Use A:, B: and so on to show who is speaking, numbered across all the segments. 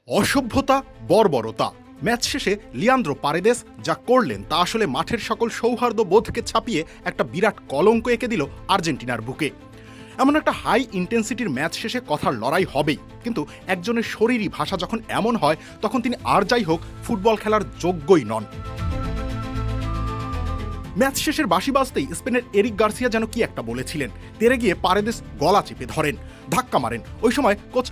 A: অসভ্যতা, বর্বরতা। ম্যাচ শেষে লিয়ান্দ্রো পারেদেস যা করলেন তা আসলে মাঠের সকল সৌহার্দ্য বোধকে ছাপিয়ে একটা বিরাট কলঙ্ক এঁকে দিল আর্জেন্টিনার বুকে। এমন একটা হাই ইন্টেন্সিটির ম্যাচ শেষে কথার লড়াই হবেই, কিন্তু একজনের শরীরী ভাষা যখন এমন হয় তখন তিনি আর যাই হোক ফুটবল খেলার যোগ্যই নন। ম্যাচ শেষের বাঁশি বাজতেই স্পেনের এরিক গার্সিয়া যেন কি একটা বলেছিলেন, তেরে গিয়ে পারেদেস গলা চেপে ধরেন, ধাক্কা মারেন। ওই সময় কোচ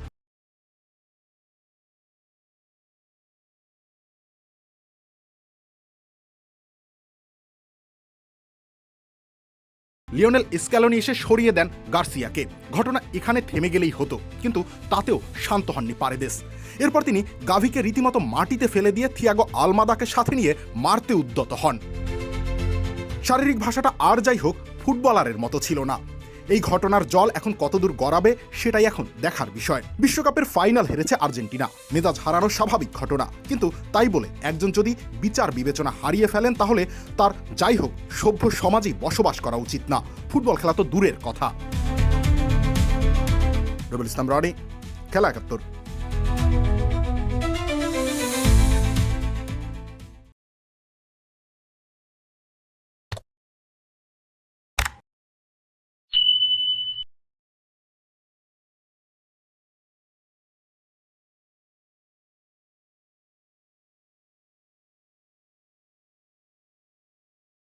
A: লিওনেল স্ক্যালোনি এসে সরিয়ে দেন গার্সিয়াকে। ঘটনা এখানে থেমে গেলেই হতো, কিন্তু তাতেও শান্ত হননি পারেদেস। এরপর তিনি গাভিকে রীতিমতো মাটিতে ফেলে দিয়ে থিয়াগো আলমাদাকে সাথে নিয়ে মারতে উদ্যত হন। শারীরিক ভাষাটা আর যাই হোক ফুটবলারের মতো ছিল না। এই ঘটনার জল এখন কতদূর গড়াবে সেটাই এখন দেখার বিষয়। বিশ্বকাপের ফাইনাল হেরেছে আর্জেন্টিনা, মেজাজ হারানো স্বাভাবিক ঘটনা, কিন্তু তাই বলে একজন যদি বিচার বিবেচনা হারিয়ে ফেলেন তাহলে তার যাই হোক সভ্য সমাজেই বসবাস করা উচিত না। ফুটবল খেলা তো দূরের কথা। রবিউল ইসলাম রনি, খেলা ৭১।